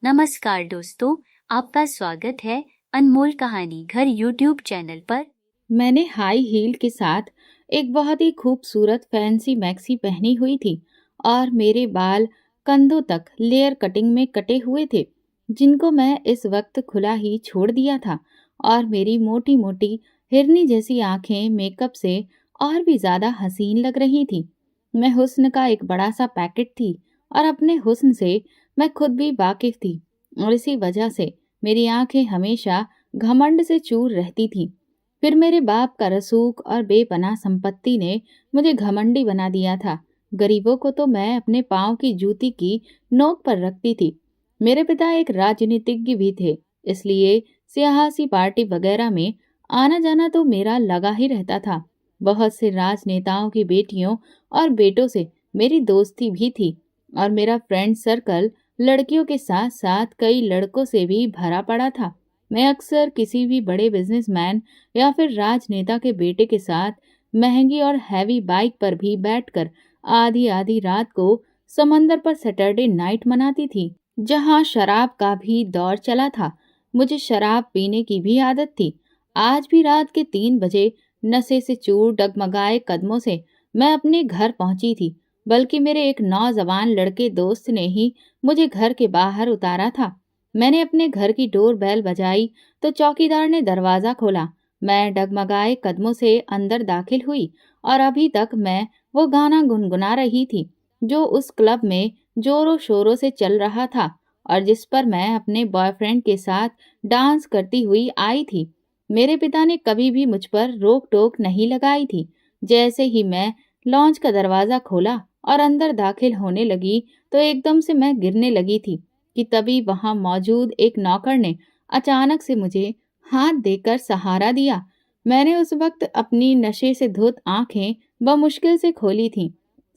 नमस्कार दोस्तों, आपका स्वागत है अनमोल कहानी घर यूट्यूब चैनल पर। मैंने हाई हील के साथ एक बहुत ही खूबसूरत फैंसी मैक्सी पहनी हुई थी और मेरे बाल कंधों तक लेयर कटिंग में कटे हुए थे, जिनको मैं इस वक्त खुला ही छोड़ दिया था। और मेरी मोटी मोटी हिरनी जैसी आंखें मेकअप से और भी ज्यादा हसीन लग रही थी। मैं हुस्न का एक बड़ा सा पैकेट थी और अपने हुस्न से मैं खुद भी वाकिफ थी, और इसी वजह से मेरी आंखें हमेशा घमंड से चूर रहती थीं। फिर मेरे बाप का रसूख और बेपनाह संपत्ति ने मुझे घमंडी बना दिया था। गरीबों को तो मैं अपने पाँव की जूती की नोक पर रखती थी। मेरे पिता एक राजनीतिज्ञ भी थे, इसलिए सियासी पार्टी वगैरह में आना जाना तो मेरा लगा ही रहता था। बहुत से राजनेताओं की बेटियों और बेटों से मेरी दोस्ती भी थी, और मेरा फ्रेंड सर्कल लड़कियों के साथ साथ कई लड़कों से भी भरा पड़ा था। मैं अक्सर किसी भी बड़े बिजनेसमैन या फिर राजनेता के बेटे के साथ महंगी और हैवी बाइक पर भी बैठकर आधी आधी रात को समंदर पर सैटरडे नाइट मनाती थी, जहां शराब का भी दौर चला था। मुझे शराब पीने की भी आदत थी। आज भी रात के 3 बजे नशे से चूर डगमगाए कदमों से मैं अपने घर पहुंची थी, बल्कि मेरे एक नौजवान लड़के दोस्त ने ही मुझे घर के बाहर उतारा था। मैंने अपने घर की डोर बेल बजाई तो चौकीदार ने दरवाजा खोला। मैं डगमगाए कदमों से अंदर दाखिल हुई, और अभी तक मैं वो गाना गुनगुना रही थी जो उस क्लब में जोरों शोरों से चल रहा था और जिस पर मैं अपने बॉयफ्रेंड के साथ डांस करती हुई आई थी। मेरे पिता ने कभी भी मुझ पर रोक टोक नहीं लगाई थी। जैसे ही मैं लॉन्च का दरवाजा खोला और अंदर दाखिल होने लगी तो एकदम से मैं गिरने लगी थी कि तभी वहां मौजूद एक नौकर ने अचानक से मुझे हाथ देकर सहारा दिया। मैंने उस वक्त अपनी नशे से धुत आंखें बमुश्किल से खोली थीं।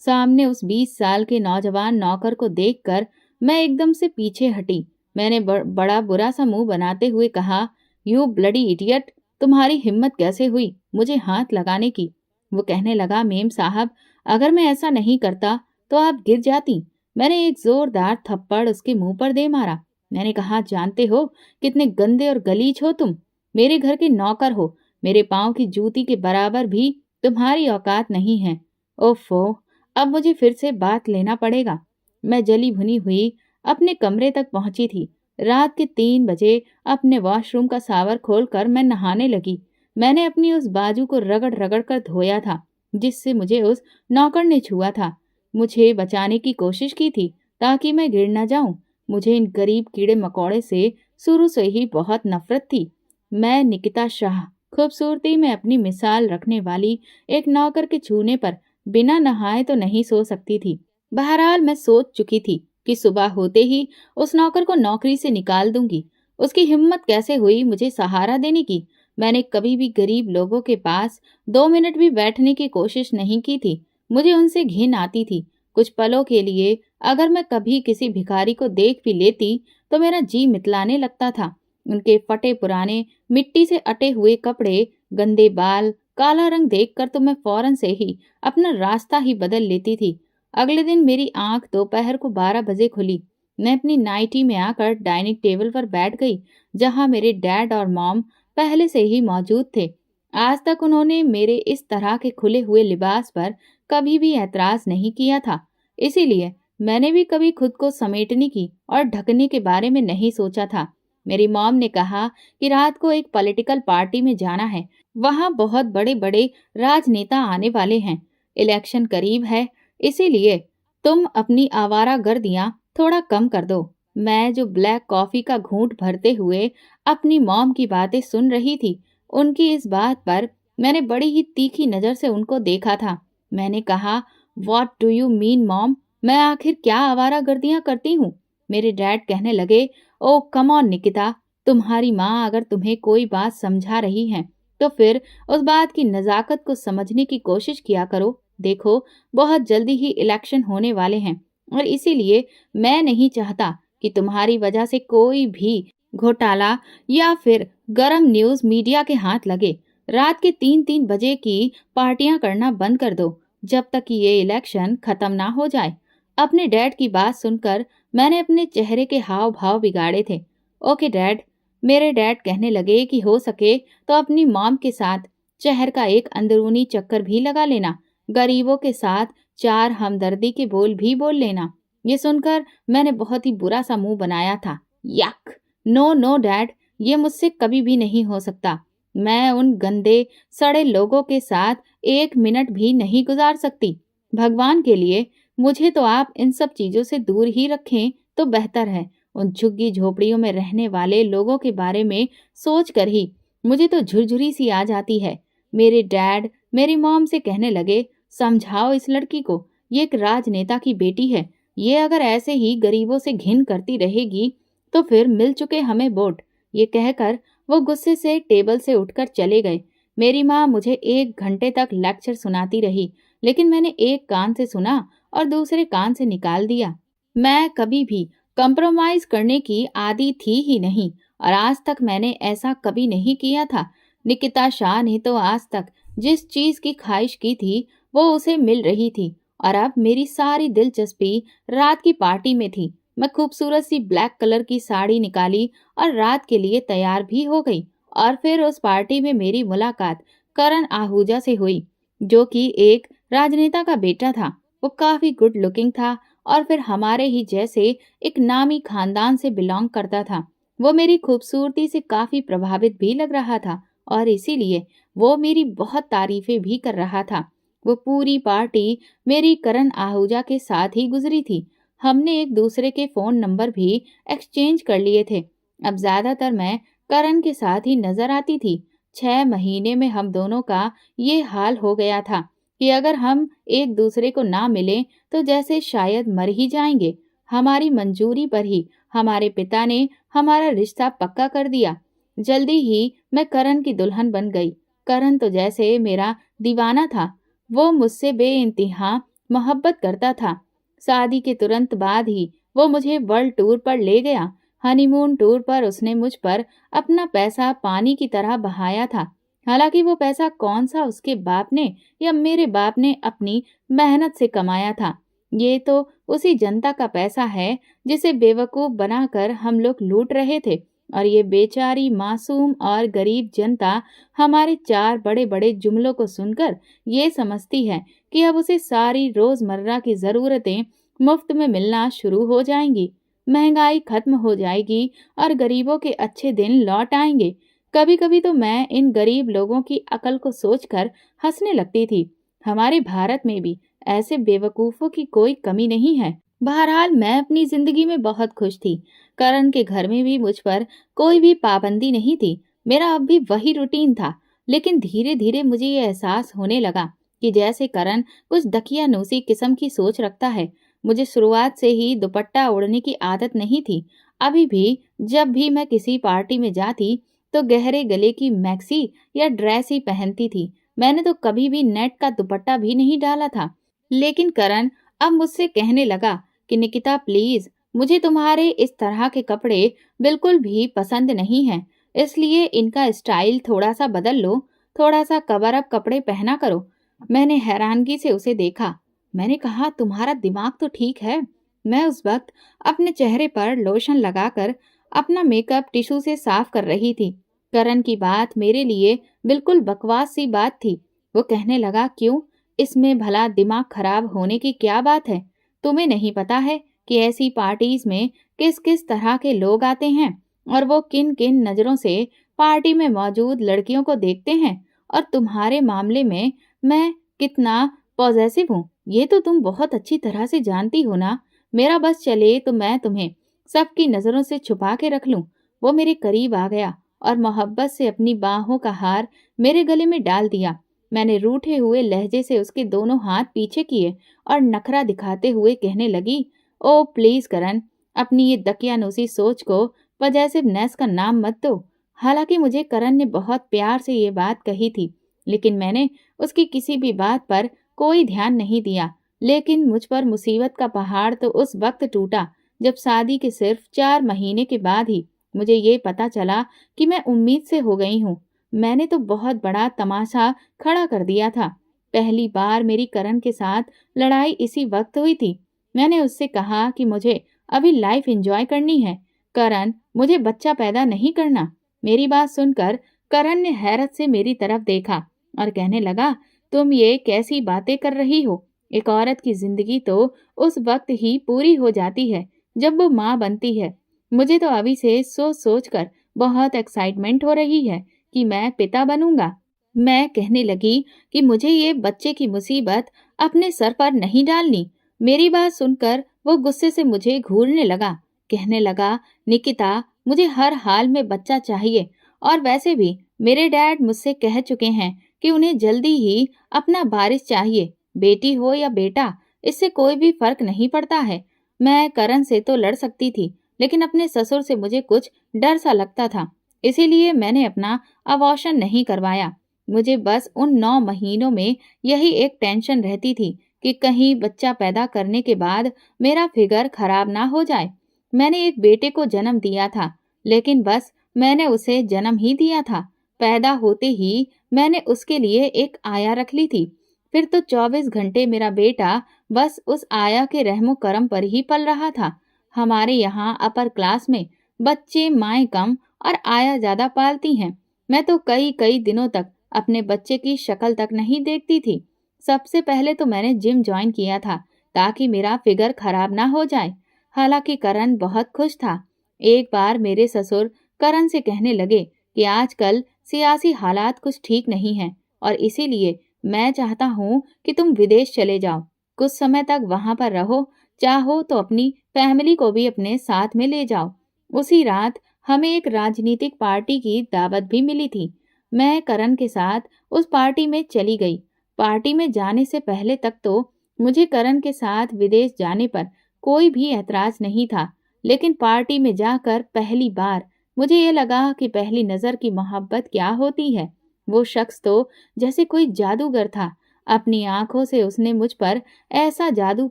सामने उस 20 साल के नौजवान नौकर को देखकर मैं एकदम से पीछे हटी। मैंने बड़ा बुरा सा मुंह बनाते हुए कहा, यू ब्लडी इडियट, तुम्हारी हिम्मत कैसे हुई मुझे हाथ लगाने की? वो कहने लगा, मेम साहब, अगर मैं ऐसा नहीं करता तो आप गिर जाती। मैंने एक जोरदार थप्पड़ उसके मुंह पर दे मारा। मैंने कहा, जानते हो कितने गंदे और गलीज हो तुम? मेरे घर के नौकर हो, मेरे पाँव की जूती के बराबर भी तुम्हारी औकात नहीं है। ओफो, अब मुझे फिर से बात लेना पड़ेगा। मैं जली भुनी हुई अपने कमरे तक पहुंची थी। रात के 3 बजे अपने वॉशरूम का सावर खोलकर मैं नहाने लगी। मैंने अपनी उस बाजू को रगड़ रगड़ कर धोया था जिससे मुझे उस नौकर ने छुआ था। मुझे बचाने की कोशिश की थी ताकि मैं गिर न जाऊं। मुझे इन गरीब कीड़े मकोड़े से शुरू से ही बहुत नफरत थी। मैं निकिता शाह, खूबसूरती में अपनी मिसाल रखने वाली एक नौकर के छूने पर बिना नहाए तो नहीं सो सकती थी। बहरहाल मैं सोच चुकी थी कि सुबह होते ही उस नौकर को नौकरी से निकाल दूंगी। उसकी हिम्मत कैसे हुई मुझे सहारा देने की? मैंने कभी भी गरीब लोगों के पास 2 मिनट भी बैठने की कोशिश नहीं की थी। मुझे उनसे घिन आती थी। कुछ पलों के लिए अगर मैं कभी किसी भिखारी को देख भी लेती तो मेरा जी मितलाने लगता था। उनके फटे पुराने मिट्टी से अटे हुए कपड़े, गंदे बाल, काला रंग देखकर तो मैं फौरन से ही अपना रास्ता ही बदल लेती थी। अगले दिन मेरी आंख दोपहर को 12 बजे खुली। मैं अपनी नाइटी में आकर डाइनिंग टेबल पर बैठ गई, जहां मेरे डैड और मॉम पहले से ही मौजूद थे। आज तक उन्होंने मेरे इस तरह के खुले हुए लिबास पर कभी भी ऐतराज नहीं किया था, इसीलिए मैंने भी कभी खुद को समेटने की और ढकने के बारे में नहीं सोचा था। मेरी मॉम ने कहा कि रात को एक पॉलिटिकल पार्टी में जाना है, वहां बहुत बड़े बड़े राजनेता आने वाले हैं, इलेक्शन करीब है, इसीलिए तुम अपनी आवारागर्दियां थोड़ा कम कर दो। मैं जो ब्लैक कॉफी का घूंट भरते हुए अपनी मॉम की बातें सुन रही थी, उनकी इस बात पर मैंने बड़ी ही तीखी नजर से उनको देखा था। मैंने कहा, what do you mean mom? मैं आखिर क्या आवारागर्दियां करती हूँ? मेरे डैड कहने लगे, ओ कम ऑन निकिता, तुम्हारी माँ अगर तुम्हें कोई बात समझा रही है तो फिर उस बात की नजाकत को समझने की कोशिश किया करो। देखो, बहुत जल्दी ही इलेक्शन होने वाले हैं और इसीलिए मैं नहीं चाहता कि तुम्हारी वजह से कोई भी घोटाला या फिर गरम न्यूज मीडिया के हाथ लगे। रात के 3-3 बजे की पार्टियां करना बंद कर दो जब तक कि ये इलेक्शन खत्म ना हो जाए। अपने डैड की बात सुनकर मैंने अपने चेहरे के हाव भाव बिगाड़े थे। ओके डैड, मेरे डैड कहने लगे कि हो सके तो अपनी मॉम के साथ शहर का एक अंदरूनी चक्कर भी लगा लेना, गरीबों के साथ चार हमदर्दी के बोल भी बोल लेना। ये सुनकर मैंने बहुत ही बुरा सा मुंह बनाया था। यक, नो नो डैड, ये मुझसे कभी भी नहीं हो सकता। मैं उन गंदे सड़े लोगों के साथ एक मिनट भी नहीं गुजार सकती। भगवान के लिए मुझे तो आप इन सब चीजों से दूर ही रखें तो बेहतर है। उन झुग्गी झोपड़ियों में रहने वाले लोगों के बारे में सोच कर ही मुझे तो झुरझुरी सी आ जाती है। मेरे डैड मेरी मॉम से कहने लगे, समझाओ इस लड़की को, ये एक राजनेता की बेटी है। ये अगर ऐसे ही गरीबों से घिन करती रहेगी तो फिर मिल चुके हमें वोट। ये कहकर वो गुस्से से टेबल से उठकर चले गए। मेरी माँ मुझे 1 घंटे तक लेक्चर सुनाती रही, लेकिन मैंने एक कान से सुना और दूसरे कान से निकाल दिया। मैं कभी भी कंप्रोमाइज करने की आदी थी ही नहीं, और आज तक मैंने ऐसा कभी नहीं किया था। निकिता शाह ने तो आज तक जिस चीज की ख्वाहिश की थी वो उसे मिल रही थी, और अब मेरी सारी दिलचस्पी रात की पार्टी में थी। मैं खूबसूरत सी ब्लैक कलर की साड़ी निकाली और रात के लिए तैयार भी हो गई। और फिर उस पार्टी में मेरी मुलाकात करण आहूजा से हुई, जो कि एक राजनेता का बेटा था। वो काफी गुड लुकिंग था और फिर हमारे ही जैसे एक नामी खानदान से बिलोंग करता था। वो मेरी खूबसूरती से काफी प्रभावित भी लग रहा था, और इसीलिए वो मेरी बहुत तारीफें भी कर रहा था। वो पूरी पार्टी मेरी करण आहूजा के साथ ही गुजरी थी। हमने एक दूसरे के फोन नंबर भी एक्सचेंज कर लिए थे। अब ज्यादातर मैं करण के साथ ही नजर आती थी। 6 महीने में हम दोनों का ये हाल हो गया था कि अगर हम एक दूसरे को ना मिलें तो जैसे शायद मर ही जाएंगे। हमारी मंजूरी पर ही हमारे पिता ने हमारा रिश्ता पक्का कर दिया। जल्दी ही मैं करण की दुल्हन बन गई। करण तो जैसे मेरा दीवाना था। वो मुझसे बेइंतहा मोहब्बत करता था। शादी के तुरंत बाद ही वो मुझे वर्ल्ड टूर पर ले गया। हनीमून टूर पर उसने मुझ पर अपना पैसा पानी की तरह बहाया था। हालांकि वो पैसा कौन सा उसके बाप ने या मेरे बाप ने अपनी मेहनत से कमाया था। ये तो उसी जनता का पैसा है जिसे बेवकूफ बनाकर हम लोग लूट रहे थे, और ये बेचारी मासूम और गरीब जनता हमारे चार बड़े बड़े जुमलों को सुनकर ये समझती है कि अब उसे सारी रोजमर्रा की जरूरतें मुफ्त में मिलना शुरू हो जाएंगी। महंगाई खत्म हो जाएगी और गरीबों के अच्छे दिन लौट आएंगे। कभी कभी तो मैं इन गरीब लोगों की अकल को सोचकर हंसने लगती थी। हमारे भारत में भी ऐसे बेवकूफों की कोई कमी नहीं है। बहरहाल मैं अपनी जिंदगी में बहुत खुश थी। करण के घर में भी मुझ पर कोई भी पाबंदी नहीं थी। मेरा अब भी वही रूटीन था। लेकिन धीरे धीरे मुझे ये एहसास होने लगा कि जैसे करण कुछ दकियानूसी किस्म की सोच रखता है। मुझे शुरुआत से ही दुपट्टा ओढ़ने की आदत नहीं थी। अभी भी जब भी मैं किसी पार्टी में जाती तो गहरे गले की मैक्सी या ड्रेस ही पहनती थी। मैंने तो कभी भी नेट का दुपट्टा भी नहीं डाला था। लेकिन करण अब मुझसे कहने लगा कि निकिता प्लीज, मुझे तुम्हारे इस तरह के कपड़े बिल्कुल भी पसंद नहीं है, इसलिए इनका स्टाइल थोड़ा सा बदल लो, थोड़ा सा कवर अप कपड़े पहना करो। मैंने हैरानगी से उसे देखा। मैंने कहा, तुम्हारा दिमाग तो ठीक है। मैं उस वक्त अपने चेहरे पर लोशन लगाकर अपना मेकअप टिश्यू से साफ कर रही थी। करण की बात मेरे लिए बिल्कुल बकवास सी बात थी। वो कहने लगा, क्यों, इसमें भला दिमाग खराब होने की क्या बात है? तुम्हें नहीं पता है कि ऐसी पार्टीज में किस किस तरह के लोग आते हैं और वो किन किन नजरों से पार्टी में मौजूद लड़कियों को देखते हैं? और तुम्हारे मामले में मैं कितना पॉजेसिव हूँ ये तो तुम बहुत अच्छी तरह से जानती हो ना। मेरा बस चले तो मैं तुम्हें सबकी नजरों से छुपा के रख लूं। वो मेरे करीब आ गया और मोहब्बत से अपनी बाहों का हार मेरे गले में डाल दिया। मैंने रूठे हुए लहजे से उसके दोनों हाथ पीछे किए और नखरा दिखाते हुए कहने लगी, ओ प्लीज करण, अपनी ये दकियानूसी सोच को पजेसिवनेस का नाम मत दो। हालांकि मुझे करण ने बहुत प्यार से ये बात कही थी, लेकिन मैंने उसकी किसी भी बात पर कोई ध्यान नहीं दिया। लेकिन मुझ पर मुसीबत का पहाड़ तो उस वक्त टूटा जब शादी के सिर्फ 4 महीने के बाद ही मुझे ये पता चला कि मैं उम्मीद से हो गई हूँ। मैंने तो बहुत बड़ा तमाशा खड़ा कर दिया था। पहली बार मेरी करण के साथ लड़ाई इसी वक्त हुई थी। मैंने उससे कहा कि मुझे अभी लाइफ एंजॉय करनी है करण, मुझे बच्चा पैदा नहीं करना। मेरी बात सुनकर करण ने हैरत से मेरी तरफ देखा और कहने लगा, तुम ये कैसी बातें कर रही हो? एक औरत की जिंदगी तो उस वक्त ही पूरी हो जाती है जब वो माँ बनती है। मुझे तो अभी से सोच सोच कर बहुत एक्साइटमेंट हो रही है कि मैं पिता बनूंगा। मैं कहने लगी कि मुझे ये बच्चे की मुसीबत अपने सर पर नहीं डालनी। मेरी बात सुनकर वो गुस्से से मुझे घूरने लगा। कहने लगा, निकिता, मुझे हर हाल में बच्चा चाहिए और वैसे भी मेरे डैड मुझसे कह चुके हैं कि उन्हें जल्दी ही अपना वारिस चाहिए। बेटी हो या बेटा, इससे कोई भी फर्क नहीं पड़ता है। मैं करण से तो लड़ सकती थी, लेकिन अपने ससुर से मुझे कुछ डर सा लगता था। इसीलिए मैंने अपना अबॉर्शन नहीं करवाया। मुझे बस उन 9 महीनों में यही एक टेंशन रहती थी कि कहीं बच्चा पैदा करने के बाद मेरा फिगर खराब ना हो जाए। मैंने एक बेटे को जन्म दिया था, लेकिन बस मैंने उसे जन्म ही दिया था। पैदा होते ही मैंने उसके लिए एक आया रख ली थी। फिर तो 24 घंटे मेरा बेटा बस उस आया के रहमो करम पर ही पल रहा था। हमारे यहाँ अपर क्लास में बच्चे माएँ कम और आया ज्यादा पालती हैं। मैं तो कई कई दिनों तक अपने बच्चे की शक्ल तक नहीं देखती थी। सबसे पहले तो मैंने जिम ज्वाइन किया था ताकि मेरा फिगर खराब ना हो जाए। हालांकि करण बहुत खुश था। एक बार मेरे ससुर करण से कहने लगे कि आजकल सियासी हालात कुछ ठीक नहीं हैं और इसीलिए मैं चाहता हूँ कि तुम विदेश चले जाओ। कुछ समय तक वहां पर रहो, चाहो तो अपनी फैमिली को भी अपने साथ में ले जाओ। उसी रात हमें एक राजनीतिक पार्टी की दावत भी मिली थी। मैं करण के साथ उस पार्टी में चली गई। पार्टी में जाने से पहले तक तो मुझे करण के साथ विदेश जाने पर कोई भी ऐतराज नहीं था, लेकिन पार्टी में जाकर पहली बार मुझे ये लगा कि पहली नजर की मोहब्बत क्या होती है। वो शख्स तो जैसे कोई जादूगर था। अपनी आंखों से उसने मुझ पर ऐसा जादू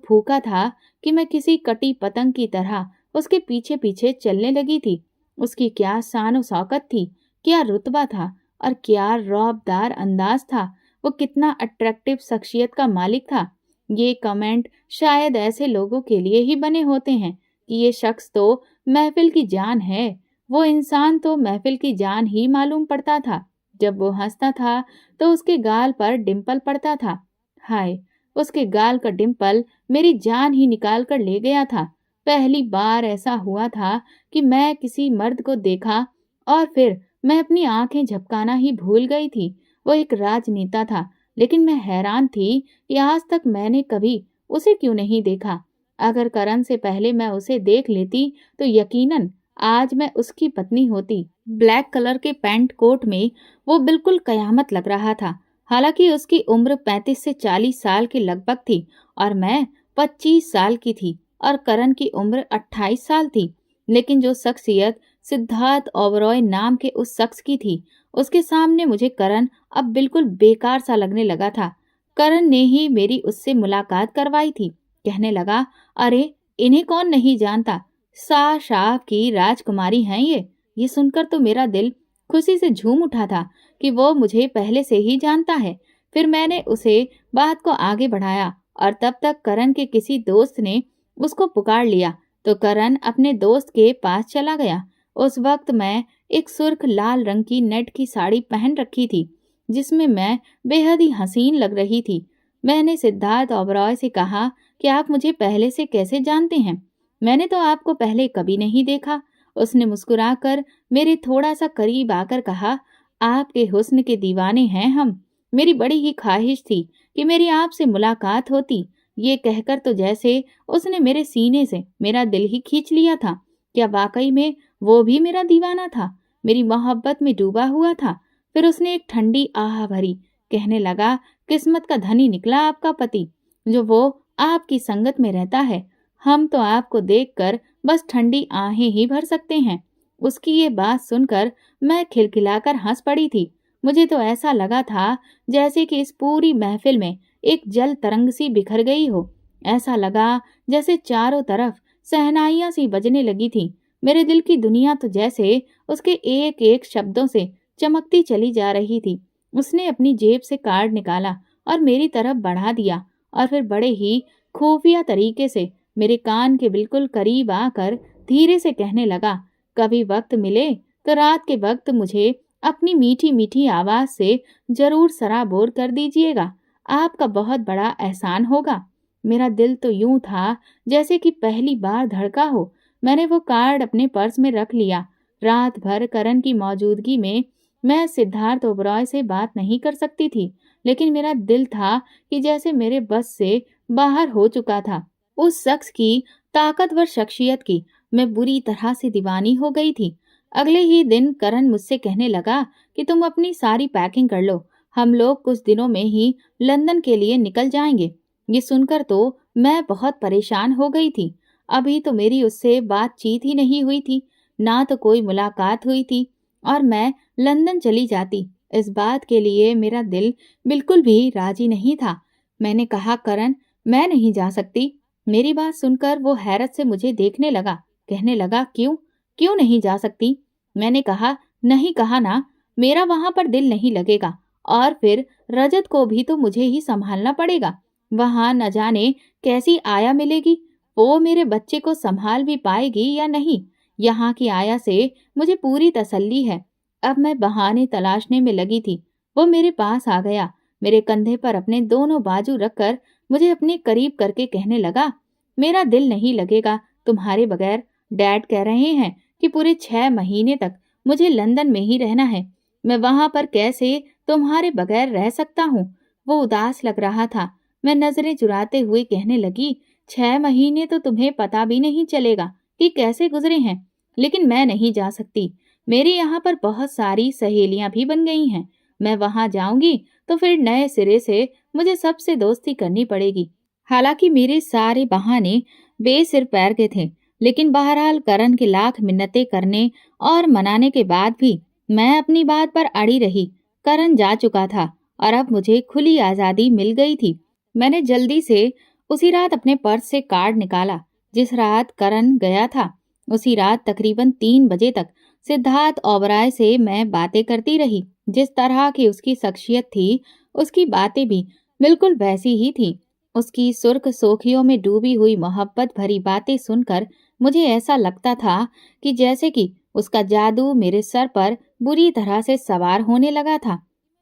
फूंका था कि मैं किसी कटी पतंग की तरह उसके पीछे पीछे चलने लगी थी। उसकी क्या शान शौकत थी, क्या रुतबा था और क्या रौबदार अंदाज था। वो कितना अट्रैक्टिव शख्सियत का मालिक था। ये कमेंट शायद ऐसे लोगों के लिए ही बने होते हैं कि ये शख्स तो महफिल की जान है। वो इंसान तो महफिल की जान ही मालूम पड़ता था। जब वो हंसता था तो उसके गाल पर डिम्पल पड़ता था। हाय, उसके गाल का डिम्पल मेरी जान ही निकाल कर ले गया था। पहली बार ऐसा हुआ था कि मैं किसी मर्द को देखा और फिर मैं अपनी आंखें झपकाना ही भूल गई थी। वो एक राजनेता था, लेकिन मैं हैरान थी कि आज तक मैंने कभी उसे क्यों नहीं देखा। अगर करण से पहले मैं उसे देख लेती तो यकीनन आज मैं उसकी पत्नी होती। ब्लैक कलर के पैंट कोट में वो बिल्कुल कयामत लग रहा था। हालांकि उसकी उम्र 35 से 40 साल के लगभग थी और मैं 25 साल की थी और करण की उम्र 28 साल थी। लेकिन जो शख्सियत सिद्धार्थ ओबरॉय नाम के उस शख्स की थी, उसके सामने मुझे करण अब बिल्कुल बेकार सा लगने लगा था। करण ने ही मेरी उससे मुलाकात करवाई थी। कहने लगा, अरे इन्हें कौन नहीं जानता, शाह की राजकुमारी हैं ये। ये सुनकर तो मेरा दिल खुशी से झूम उठा था कि वो मुझे पहले से ही जानता है। फिर मैंने उसे बात को आगे बढ़ाया और तब तक करण के किसी दोस्त ने उसको पुकार लिया तो करण अपने दोस्त के पास चला गया। उस वक्त मैं एक सुर्ख लाल रंग की नेट की साड़ी पहन रखी थी, जिसमें मैं बेहद ही हसीन लग रही थी। मैंने सिद्धार्थ ओबरॉय से कहा कि आप मुझे पहले से कैसे जानते हैं? मैंने तो आपको पहले कभी नहीं देखा। उसने मुस्कुराकर मेरे थोड़ा सा करीब आकर कहा, आपके हुस्न के दीवाने हैं हम। मेरी बड़ी ही ख्वाहिश थी कि मेरी आपसे मुलाकात होती। ये कहकर तो जैसे उसने मेरे सीने से मेरा दिल ही खींच लिया था। क्या वाकई में वो भी मेरा दीवाना था, मेरी मोहब्बत में डूबा हुआ था? फिर उसने एक ठंडी आह भरी, कहने लगा, किस्मत का धनी निकला आपका पति, जो वो आपकी संगत में रहता है। हम तो आपको देखकर बस ठंडी आहें ही भर सकते हैं। उसकी ये बात सुनकर मैं खिलखिलाकर हंस पड़ी थी। मुझे तो ऐसा लगा था जैसे कि इस पूरी महफिल में एक जल तरंग सी बिखर गई हो। ऐसा लगा जैसे चारों तरफ शहनाइयां सी बजने लगी थी। मेरे दिल की दुनिया तो जैसे उसके एक एक शब्दों से चमकती चली जा रही थी। उसने अपनी जेब से कार्ड निकाला और मेरी तरफ बढ़ा दिया और फिर बड़े ही खुफिया तरीके से मेरे कान के बिल्कुल करीब आकर धीरे से कहने लगा, कभी वक्त मिले तो रात के वक्त मुझे अपनी मीठी मीठी आवाज से जरूर सराबोर कर दीजिएगा। आपका बहुत बड़ा एहसान होगा। मेरा दिल तो यूं था जैसे कि पहली बार धड़का हो। मैंने वो कार्ड अपने पर्स में रख लिया। रात भर करण की मौजूदगी में मैं सिद्धार्थ ओबरॉय से बात नहीं कर सकती थी, लेकिन मेरा दिल था कि जैसे मेरे बस से बाहर हो चुका था। उस शख्स की ताकतवर शख्सियत की मैं बुरी तरह से दीवानी हो गई थी। अगले ही दिन करण मुझसे कहने लगा कि तुम अपनी सारी पैकिंग कर लो, हम लोग कुछ दिनों में ही लंदन के लिए निकल जाएंगे। ये सुनकर तो मैं बहुत परेशान हो गई थी। अभी तो मेरी उससे बातचीत ही नहीं हुई थी, ना तो कोई मुलाकात हुई थी, और मैं लंदन चली जाती इस बात के लिए मेरा दिल बिल्कुल भी राजी नहीं था। मैंने कहा, करण, मैं नहीं जा सकती। मेरी बात सुनकर वो हैरत से मुझे देखने लगा। कहने लगा, क्यों क्यों नहीं जा सकती? मैंने कहा, नहीं कहा ना, मेरा वहां पर दिल नहीं लगेगा, और फिर रजत को भी तो मुझे ही संभालना पड़ेगा। वहां न जाने कैसी आया मिलेगी, वो मेरे बच्चे को संभाल भी पाएगी या नहीं। यहाँ की आया से मुझे पूरी तसल्ली है। अब मैं बहाने तलाशने में लगी थी। वो मेरे पास आ गया, मेरे कंधे पर अपने दोनों बाजू रखकर मुझे अपने करीब करके कहने लगा, मेरा दिल नहीं लगेगा तुम्हारे बगैर। डैड कह रहे हैं कि पूरे 6 महीने तक मुझे लंदन में ही रहना है। मैं वहां पर कैसे तुम्हारे बगैर रह सकता हूँ? वो उदास लग रहा था। मैं नजरें चुराते हुए कहने लगी, 6 महीने तो तुम्हें पता भी नहीं चलेगा कि कैसे गुजरे हैं। लेकिन मैं नहीं जा सकती। मेरी यहाँ पर बहुत सारी सहेलियां भी बन गई हैं। मैं वहां जाऊंगी तो फिर नए सिरे से मुझे सबसे दोस्ती करनी पड़ेगी। हालांकि मेरे सारे बहाने बेसिर पैर के थे, लेकिन बहरहाल करण के लाख मिन्नतें करने और मनाने के बाद भी मैं अपनी बात पर अड़ी रही। करण जा चुका था और अब मुझे खुली आजादी मिल गई थी। मैंने जल्दी से उसी रात अपने पर्स से कार्ड निकाला जिस रात करण गया था। उसी रात तकरीबन 3 बजे तक सिद्धार्थ ओबराय से मैं बातें करती रही। जिस तरह की उसकी शख्सियत थी, उसकी बातें भी बिल्कुल वैसी ही थी। उसकी सुर्ख सोखियों में डूबी हुई मोहब्बत भरी बातें सुनकर मुझे ऐसा लगता था कि जैसे कि उसका जादू मेरे सर पर बुरी तरह से सवार होने लगा था।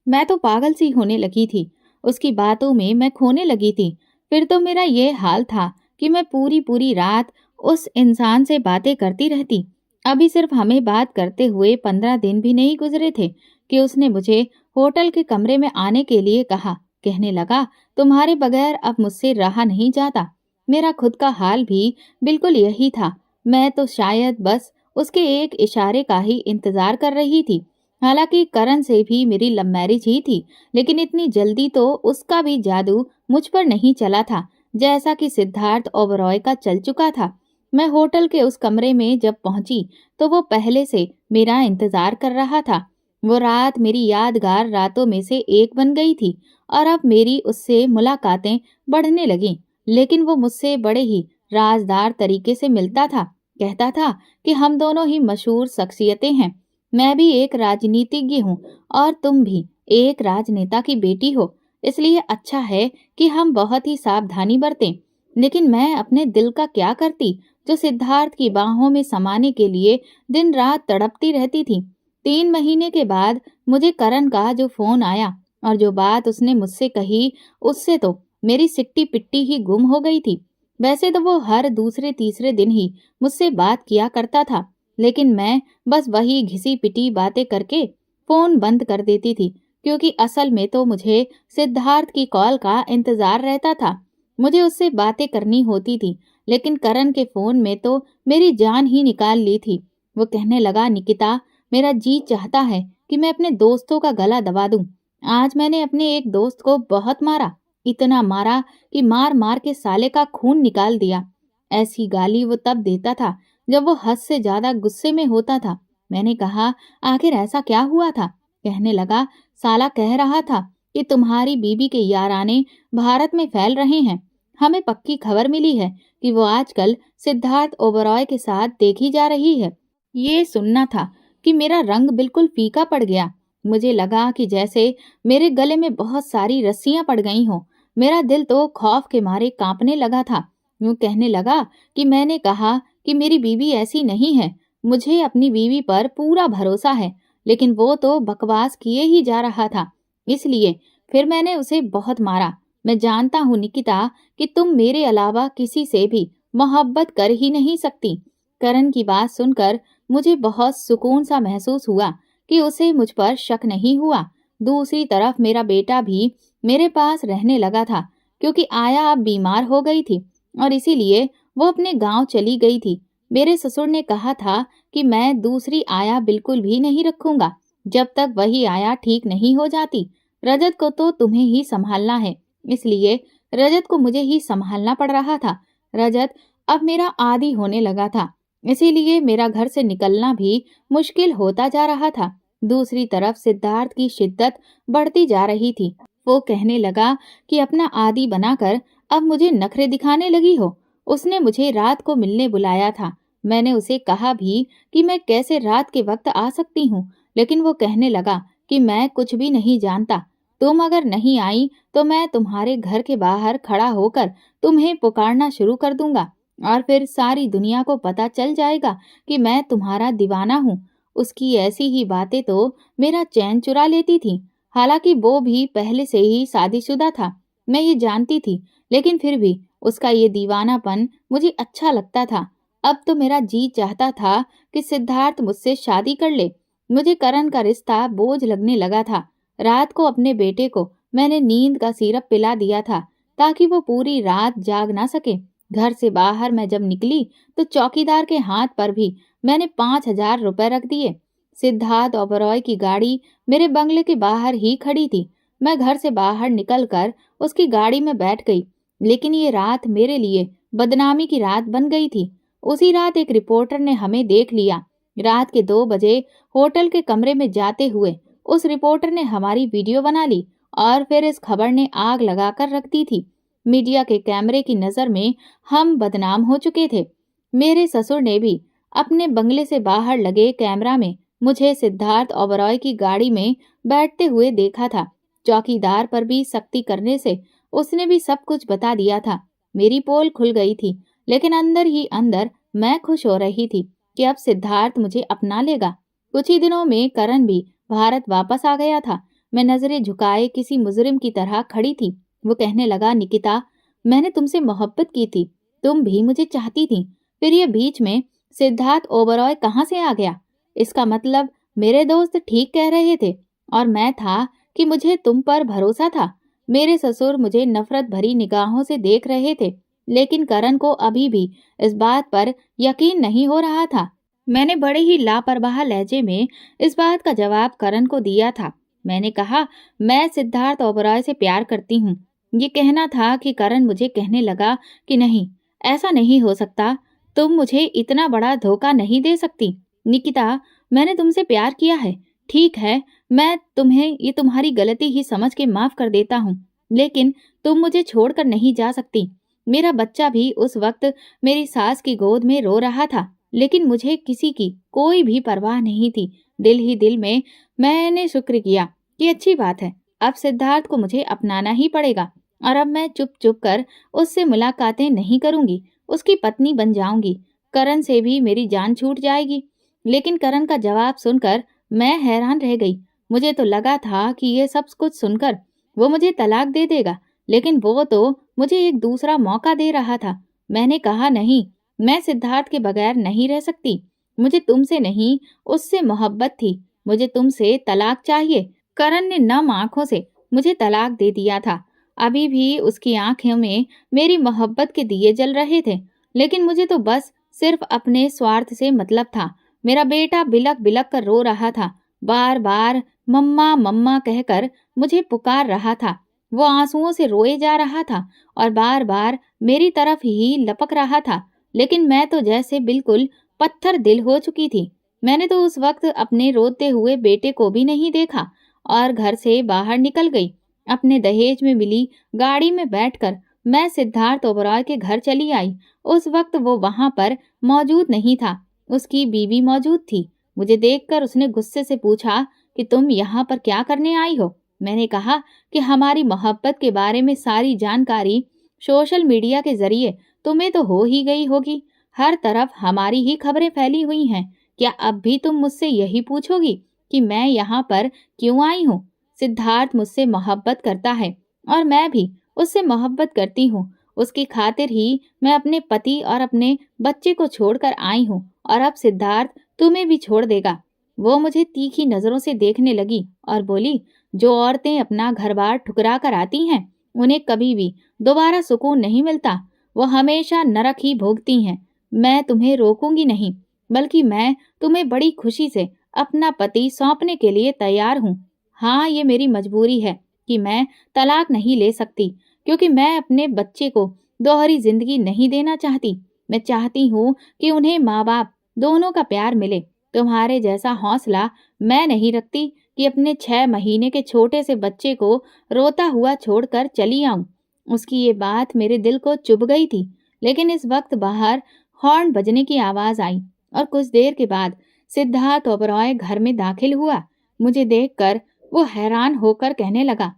मैं तो पागल सी होने लगी थी, उसकी बातों में मैं खोने लगी थी। फिर तो मेरा ये हाल था कि मैं पूरी पूरी रात उस इंसान से बातें करती रहती। अभी सिर्फ हमें बात करते हुए 15 दिन भी नहीं गुजरे थे कि उसने मुझे होटल के कमरे में आने के लिए कहा। कहने लगा, तुम्हारे बगैर अब मुझसे रहा नहीं जाता। मेरा खुद का हाल भी बिल्कुल यही था। मैं तो शायद बस उसके एक इशारे का ही इंतजार कर रही थी। हालांकि करण से भी मेरी लव मैरिज ही थी, लेकिन इतनी जल्दी तो उसका भी जादू मुझ पर नहीं चला था जैसा कि सिद्धार्थ ओबरॉय का चल चुका था। मैं होटल के उस कमरे में जब पहुंची तो वो पहले से मेरा इंतजार कर रहा था। वो रात मेरी यादगार रातों में से एक बन गई थी और अब मेरी उससे मुलाकातें बढ़ने लगीं। लेकिन वो मुझसे बड़े ही राजदार तरीके से मिलता था। कहता था कि हम दोनों ही मशहूर शख्सियतें हैं। मैं भी एक राजनीतिज्ञ हूँ और तुम भी एक राजनेता की बेटी हो, इसलिए अच्छा है कि हम बहुत ही सावधानी बरतें। लेकिन मैं अपने दिल का क्या करती, जो सिद्धार्थ की बाहों में समाने के लिए दिन रात तड़पती रहती थी। 3 महीने के बाद मुझे करण का जो फोन आया और जो बात उसने मुझसे कही, उससे तो मेरी सिट्टी पिट्टी ही गुम हो गई थी। वैसे तो वो हर दूसरे तीसरे दिन ही मुझसे बात किया करता था, लेकिन मैं बस वही घिसी पिटी बातें करके फोन बंद कर देती थी, क्योंकि असल में तो मुझे सिद्धार्थ की कॉल का इंतजार रहता था। मुझे उससे बातें करनी होती थी, लेकिन करण के फोन में तो मेरी जान ही निकाल ली थी। वो कहने लगा, निकिता, मेरा जी चाहता है कि मैं अपने दोस्तों का गला दबा दूं। आज मैंने अपने एक दोस्त को बहुत मारा, इतना मारा कि मार मार के साले का खून निकाल दिया। ऐसी गाली वो तब देता था जब वो हद से ज्यादा गुस्से में होता था। मैंने कहा, आखिर ऐसा क्या हुआ था? कहने लगा, साला कह रहा था कि तुम्हारी बीबी के याराने भारत में फैल रहे हैं। हमें पक्की खबर मिली है कि वो आजकल सिद्धार्थ ओबरॉय के साथ देखी जा रही है। ये सुनना था कि मेरा रंग बिल्कुल फीका पड़ गया। मुझे लगा कि जैसे मेरे गले में बहुत सारी रस्सियां पड़ गई हों। मेरा दिल तो खौफ के मारे कांपने लगा था। यूं कहने लगा कि मैंने कहा कि मेरी बीवी ऐसी नहीं है, मुझे अपनी बीवी पर पूरा भरोसा है, लेकिन वो तो बकवास किए ही जा रहा था। इसलिए फिर मैंने उसे बहुत मारा। मैं जानता हूँ निकिता कि तुम मेरे अलावा किसी से भी मोहब्बत कर ही नहीं सकती। करण की बात सुनकर मुझे बहुत सुकून सा महसूस हुआ कि उसे मुझ पर शक नहीं हुआ। दूसरी तरफ मेरा बेटा भी मेरे पास रहने लगा था, क्योंकि आया अब बीमार हो गई थी और इसीलिए वो अपने गांव चली गई थी। मेरे ससुर ने कहा था कि मैं दूसरी आया बिल्कुल भी नहीं रखूंगा जब तक वही आया ठीक नहीं हो जाती। रजत को तो तुम्हें ही संभालना है, इसलिए रजत को मुझे ही संभालना पड़ रहा था। रजत अब मेरा आदी होने लगा था, इसीलिए मेरा घर से निकलना भी मुश्किल होता जा रहा था। दूसरी तरफ सिद्धार्थ की शिद्दत बढ़ती जा रही थी। वो कहने लगा कि अपना आदी बनाकर अब मुझे नखरे दिखाने लगी हो। उसने मुझे रात को मिलने बुलाया था। मैंने उसे कहा भी कि मैं कैसे रात के वक्त आ सकती हूँ, लेकिन वो कहने लगा कि मैं कुछ भी नहीं जानता। तुम अगर नहीं आई तो मैं तुम्हारे घर के बाहर खड़ा होकर तुम्हें पुकारना शुरू कर दूंगा और फिर सारी दुनिया को पता चल जाएगा कि मैं तुम्हारा दीवाना हूँ। उसकी ऐसी ही बातें तो मेरा चैन चुरा लेती थी। हालांकि वो भी पहले से ही शादीशुदा था, मैं ये जानती थी, लेकिन फिर भी उसका ये दीवानापन मुझे अच्छा लगता था। अब तो मेरा जी चाहता था कि सिद्धार्थ मुझसे शादी कर ले। मुझे करण का रिश्ता बोझ लगने लगा था। रात को अपने बेटे को मैंने नींद का सिरप पिला दिया था ताकि वो पूरी रात जाग ना सके। घर से बाहर मैं जब निकली तो चौकीदार के हाथ पर भी मैंने 5,000 रुपए रख दिए। सिद्धार्थ ओबरॉय की गाड़ी मेरे बंगले के बाहर ही खड़ी थी। मैं घर से बाहर निकलकर उसकी गाड़ी में बैठ गई, लेकिन ये रात मेरे लिए बदनामी की रात बन गई थी। उसी रात एक रिपोर्टर ने हमें देख लिया। रात के 2 बजे होटल के कमरे में जाते हुए उस रिपोर्टर ने हमारी वीडियो बना ली और फिर इस खबर ने आग लगाकर रख दी थी। मीडिया के कैमरे की नजर में हम बदनाम हो चुके थे। मेरे ससुर ने भी अपने बंगले से बाहर लगे कैमरा में मुझे सिद्धार्थ ओबरॉय की गाड़ी में बैठते हुए देखा था। चौकीदार पर भी सख्ती करने से उसने भी सब कुछ बता दिया था। मेरी पोल खुल गई थी, लेकिन अंदर ही अंदर मैं खुश हो रही थी कि अब सिद्धार्थ मुझे अपना लेगा। कुछ ही दिनों में करण भी भारत वापस आ गया था। मैं नजरें झुकाए किसी मुजरिम की तरह खड़ी थी। वो कहने लगा, निकिता, मैंने तुमसे मोहब्बत की थी, तुम भी मुझे चाहती थी, फिर ये बीच में सिद्धार्थ ओबरॉय कहाँ से आ गया? इसका मतलब मेरे दोस्त ठीक कह रहे थे और मैं था कि मुझे तुम पर भरोसा था। मेरे ससुर मुझे नफरत भरी निगाहों से देख रहे थे, लेकिन करण को अभी भी इस बात पर यकीन नहीं हो रहा था। मैंने बड़े ही लापरवाह लहजे में इस बात का जवाब करण को दिया था। मैंने कहा, मैं सिद्धार्थ ओबरॉय से प्यार करती हूँ। ये कहना था कि करण मुझे कहने लगा कि नहीं, ऐसा नहीं हो सकता, तुम मुझे इतना बड़ा धोखा नहीं दे सकती। निकिता, मैंने तुमसे प्यार किया है, ठीक है, मैं तुम्हें ये तुम्हारी गलती ही समझ के माफ कर देता हूँ, लेकिन तुम मुझे छोड़कर नहीं जा सकती। मेरा बच्चा भी उस वक्त मेरी सास की गोद में रो रहा था, लेकिन मुझे किसी की कोई भी परवाह नहीं थी। दिल ही दिल में मैंने शुक्र किया कि अच्छी बात है, अब सिद्धार्थ को मुझे अपनाना ही पड़ेगा और अब मैं चुप चुप कर उससे मुलाकातें नहीं करूंगी, उसकी पत्नी बन जाऊंगी। करण से भी मेरी जान छूट जाएगी। लेकिन करण का जवाब सुनकर मैं हैरान रह गई। मुझे तो लगा था कि ये सब कुछ सुनकर वो मुझे तलाक दे देगा, लेकिन वो तो मुझे एक दूसरा मौका दे रहा था। मैंने कहा, नहीं, मैं सिद्धार्थ के बगैर नहीं रह सकती। मुझे तुमसे नहीं, उससे मोहब्बत थी। मुझे तुमसे तलाक चाहिए। करण ने नम आंखों से मुझे तलाक दे दिया था। अभी भी उसकी आंखों में मेरी मोहब्बत के दिए जल रहे थे, लेकिन मुझे तो बस सिर्फ अपने स्वार्थ से मतलब था। मेरा बेटा बिलक बिलक कर रो रहा था, बार बार मम्मा मम्मा कहकर मुझे पुकार रहा था। वो आंसुओं से रोए जा रहा था और बार बार मेरी तरफ ही लपक रहा था, लेकिन मैं तो जैसे बिल्कुल पत्थर दिल हो चुकी थी। मैंने तो उस वक्त अपने रोते हुए बेटे को भी नहीं देखा और घर से बाहर निकल गई। अपने दहेज में मिली गाड़ी में बैठकर मैं सिद्धार्थ ओबरॉय के घर चली आई। उस वक्त वो वहां पर मौजूद नहीं था, उसकी बीवी मौजूद थी। मुझे देखकर उसने गुस्से से पूछा कि तुम यहाँ पर क्या करने आई हो? मैंने कहा कि हमारी मोहब्बत के बारे में सारी जानकारी सोशल मीडिया के जरिए तुम्हें तो हो ही गई होगी। हर तरफ हमारी ही खबरें फैली हुई हैं। क्या अब भी तुम मुझसे यही पूछोगी कि मैं यहाँ पर क्यों आई हूँ? सिद्धार्थ मुझसे मोहब्बत करता है और मैं भी उससे मोहब्बत करती हूँ। उसकी खातिर ही मैं अपने पति और अपने बच्चे को छोड़कर आई हूँ और अब सिद्धार्थ तुम्हें भी छोड़ देगा। वो मुझे तीखी नजरों से देखने लगी और बोली, जो औरतें अपना घर-बार ठुकरा कर आती हैं, उन्हें कभी भी दोबारा सुकून नहीं मिलता। वो हमेशा नरक ही भोगती हैं। मैं तुम्हें रोकूंगी नहीं, बल्कि मैं तुम्हें बड़ी खुशी से अपना पति सौंपने के लिए तैयार हूँ। हाँ, ये मेरी मजबूरी है कि मैं तलाक नहीं ले सकती, क्योंकि मैं अपने बच्चे को दोहरी जिंदगी नहीं देना चाहती। मैं चाहती हूँ कि उन्हें माँ बाप दोनों का प्यार मिले। तुम्हारे जैसा हौसला मैं नहीं रखती कि अपने 6 महीने के छोटे से बच्चे को रोता हुआ छोड़कर चली आऊं। उसकी ये बात मेरे दिल को चुभ गई थी। लेकिन इस वक्त बाहर हॉर्न बजने की आवाज आई और कुछ देर के बाद सिद्धार्थ ओबरॉय घर में दाखिल हुआ। मुझे देखकर वो हैरान होकर कहने लगा,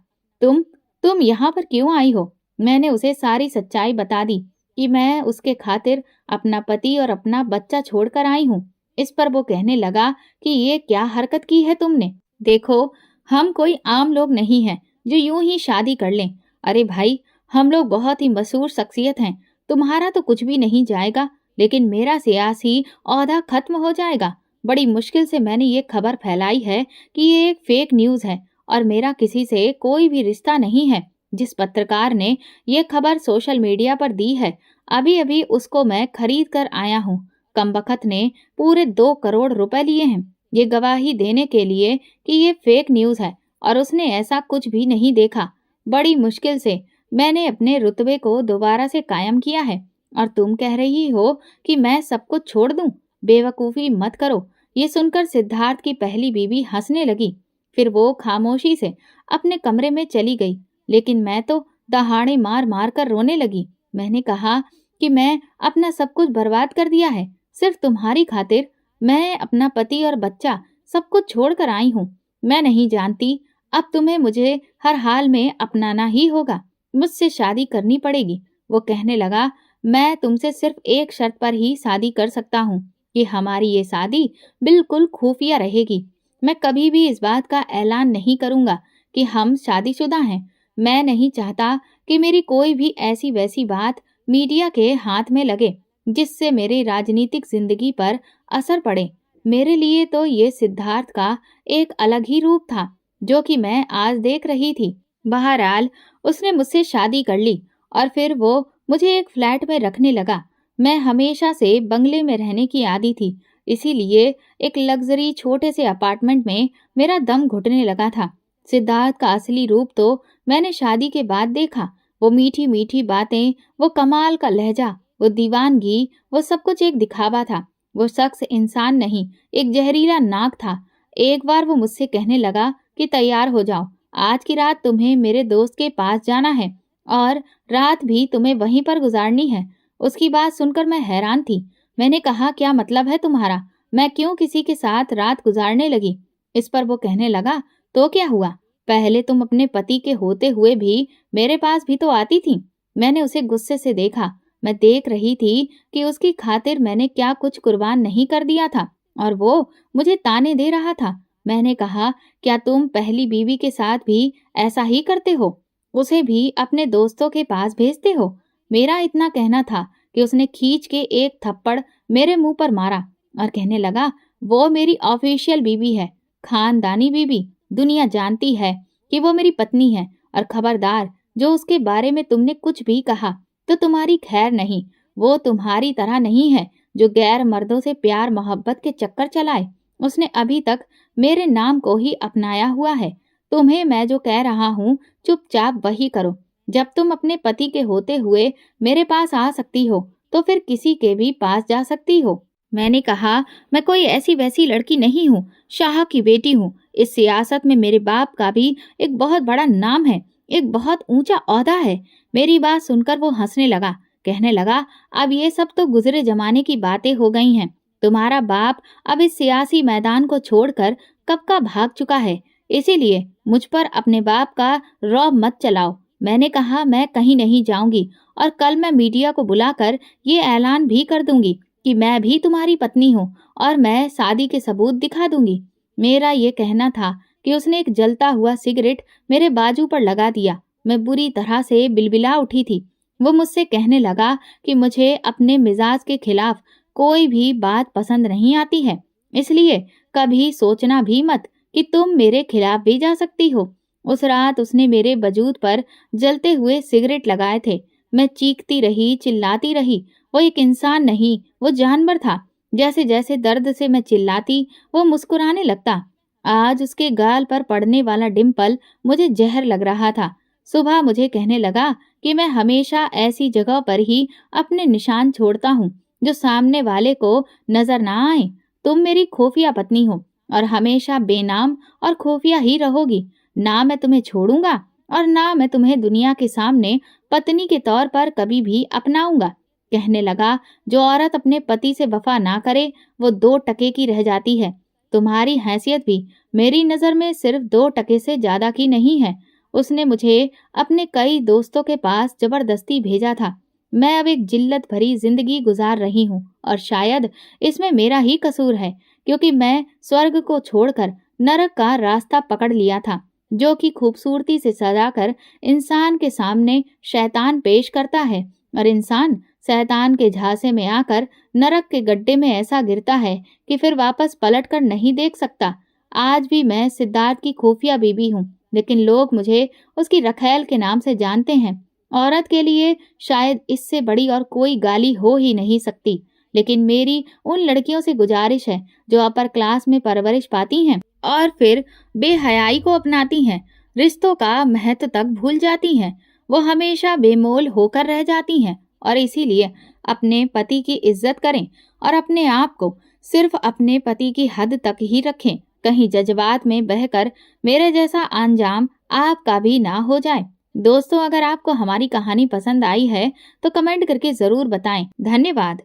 तुम यहाँ पर क्यों आई हो? मैंने उसे सारी सच्चाई बता दी कि मैं उसके खातिर अपना पति और अपना बच्चा छोड़कर आई हूँ। इस पर वो कहने लगा कि ये क्या हरकत की है तुमने? देखो, हम कोई आम लोग नहीं हैं जो यूं ही शादी कर लें। अरे भाई, हम लोग बहुत ही मशहूर शख्सियत हैं। तुम्हारा तो कुछ भी नहीं जाएगा, लेकिन मेरा सियासी ओहदा खत्म हो जाएगा। बड़ी मुश्किल से मैंने ये खबर फैलाई है कि ये एक फेक न्यूज़ है और मेरा किसी से कोई भी रिश्ता नहीं है। जिस पत्रकार ने ये खबर सोशल मीडिया पर दी है, अभी अभी उसको मैं खरीद कर आया हूँ। कमबख्त ने पूरे 2 करोड़ रुपए लिए हैं ये गवाही देने के लिए कि ये फेक न्यूज़ है और उसने ऐसा कुछ भी नहीं देखा। बड़ी मुश्किल से मैंने अपने रुतबे को दोबारा से कायम किया है और तुम कह रही हो कि मैं सब कुछ छोड़ दूं? बेवकूफ़ी मत करो। ये सुनकर सिद्धार्थ की पहली बीवी हंसने लगी। फिर वो खामोशी से अपने कमरे में चली गई, लेकिन मैं तो दहाड़े मार मार कर रोने लगी। मैंने कहा कि मैं अपना सब कुछ बर्बाद कर दिया है सिर्फ तुम्हारी खातिर। मैं अपना पति और बच्चा सब कुछ छोड़कर आई हूँ। मैं नहीं जानती, अब तुम्हें मुझे हर हाल में अपनाना ही होगा। मुझसे शादी करनी पड़ेगी। वो कहने लगा, मैं तुमसे सिर्फ एक शर्त पर ही शादी कर सकता हूँ कि हमारी ये शादी बिल्कुल खुफिया रहेगी। मैं कभी भी इस बात का ऐलान नहीं करूँगा कि हम शादीशुदा हैं। मैं नहीं चाहता कि मेरी कोई भी ऐसी वैसी बात मीडिया के हाथ में लगे जिससे मेरी राजनीतिक जिंदगी पर असर पड़े। मेरे लिए तो ये सिद्धार्थ का एक अलग ही रूप था जो कि मैं आज देख रही थी। बहरहाल उसने मुझसे शादी कर ली और फिर वो मुझे एक फ्लैट में रखने लगा। मैं हमेशा से बंगले में रहने की आदी थी, इसीलिए एक लग्जरी छोटे से अपार्टमेंट में मेरा दम घुटने लगा था। सिद्धार्थ का असली रूप तो मैंने शादी के बाद देखा। वो मीठी मीठी बातें, वो कमाल का लहजा, वो दीवानगी, वो सब कुछ एक दिखावा था। वो शख्स इंसान नहीं, एक जहरीला नाग था। एक बार वो मुझसे कहने लगा कि तैयार हो जाओ, आज की रात तुम्हें मेरे दोस्त के पास जाना है और रात भी तुम्हें वहीं पर गुजारनी है। उसकी बात सुनकर मैं हैरान थी। मैंने कहा, क्या मतलब है तुम्हारा? मैं क्यों किसी के साथ रात गुजारने लगी? इस पर वो कहने लगा, तो क्या हुआ? पहले तुम अपने पति के होते हुए भी मेरे पास भी तो आती थी। मैंने उसे गुस्से से देखा। मैं देख रही थी कि उसकी खातिर मैंने क्या कुछ कुर्बान नहीं कर दिया था और वो मुझे ताने दे रहा था। मैंने कहा, क्या तुम पहली बीवी के साथ भी ऐसा ही करते हो? उसे भी अपने दोस्तों के पास भेजते हो? मेरा इतना कहना था कि उसने खींच के एक थप्पड़ मेरे मुंह पर मारा और कहने लगा, वो मेरी ऑफिशियल बीवी है, खानदानी बीवी। दुनिया जानती है कि वो मेरी पत्नी है और खबरदार, जो उसके बारे में तुमने कुछ भी कहा तो तुम्हारी खैर नहीं। वो तुम्हारी तरह नहीं है जो गैर मर्दों से प्यार मोहब्बत के चक्कर चलाए। उसने अभी तक मेरे नाम को ही अपनाया हुआ है। तुम्हें मैं जो कह रहा हूँ चुपचाप वही करो। जब तुम अपने पति के होते हुए मेरे पास आ सकती हो तो फिर किसी के भी पास जा सकती हो। मैंने कहा, मैं कोई ऐसी वैसी लड़की नहीं हूँ, शाह की बेटी हूँ। इस सियासत में मेरे बाप का भी एक बहुत बड़ा नाम है, एक बहुत ऊंचा ओहदा है। मेरी बात सुनकर वो हंसने लगा, कहने लगा, अब ये सब तो गुजरे जमाने की बातें हो गई हैं। तुम्हारा बाप अब इस सियासी मैदान को छोड़कर कब का भाग चुका है, इसीलिए मुझ पर अपने बाप का रौब मत चलाओ। मैंने कहा, मैं कहीं नहीं जाऊंगी और कल मैं मीडिया को बुलाकर ये ऐलान भी कर दूंगी कि मैं भी तुम्हारी पत्नी हूँ और मैं शादी के सबूत दिखा दूंगी। मेरा ये कहना था कि उसने एक जलता हुआ सिगरेट मेरे बाजू पर लगा दिया। मैं बुरी तरह से बिलबिला उठी थी। वो मुझसे कहने लगा कि मुझे अपने मिजाज के खिलाफ कोई भी बात पसंद नहीं आती है, इसलिए कभी सोचना भी मत कि तुम मेरे खिलाफ भी जा सकती हो। उस रात उसने मेरे वजूद पर जलते हुए सिगरेट लगाए थे। मैं चीखती रही, चिल्लाती रही। वो एक इंसान नहीं, वो जानवर था। जैसे जैसे दर्द से मैं चिल्लाती, वो मुस्कुराने लगता। आज उसके गाल पर पड़ने वाला डिम्पल मुझे जहर लग रहा था। सुबह मुझे कहने लगा कि मैं हमेशा ऐसी जगह पर ही अपने निशान छोड़ता हूँ जो सामने वाले को नजर ना आए। तुम मेरी खुफिया पत्नी हो और हमेशा बेनाम और खुफिया ही रहोगी। ना मैं तुम्हें छोड़ूंगा और ना मैं तुम्हें दुनिया के सामने पत्नी के तौर पर कभी भी अपनाऊंगा। कहने लगा, जो औरत अपने पति से वफा ना करे वो 2 टके की रह जाती है। तुम्हारी हैसियत भी मेरी नजर में सिर्फ 2 टके से ज्यादा की नहीं है। उसने मुझे अपने कई दोस्तों के पास जबरदस्ती भेजा था। मैं अब एक जिल्लत भरी जिंदगी गुजार रही हूँ और शायद इसमें मेरा ही कसूर है, क्योंकि मैं स्वर्ग को छोड़कर नरक का रास्ता पकड़ लिया था, जो कि खूबसूरती से सजाकर इंसान के सामने शैतान पेश करता है और इंसान शैतान के झांसे में आकर नरक के गड्ढे में ऐसा गिरता है कि फिर वापस पलट कर नहीं देख सकता। आज भी मैं सिद्धार्थ की खुफिया बीबी हूँ, लेकिन लोग मुझे उसकी रखैल के नाम से जानते हैं। औरत के लिए शायद इससे बड़ी और कोई गाली हो ही नहीं सकती, लेकिन मेरी उन लड़कियों से गुजारिश है जो अपर क्लास में परवरिश पाती हैं और फिर बेहयाई को अपनाती हैं, रिश्तों का महत्व तक भूल जाती हैं। वो हमेशा बेमोल होकर रह जाती हैं और इसीलिए अपने पति की इज्जत करें और अपने आप को सिर्फ अपने पति की हद तक ही रखें। कहीं जज्बात में बहकर मेरे जैसा अंजाम आपका भी ना हो जाए। दोस्तों, अगर आपको हमारी कहानी पसंद आई है तो कमेंट करके जरूर बताएं। धन्यवाद।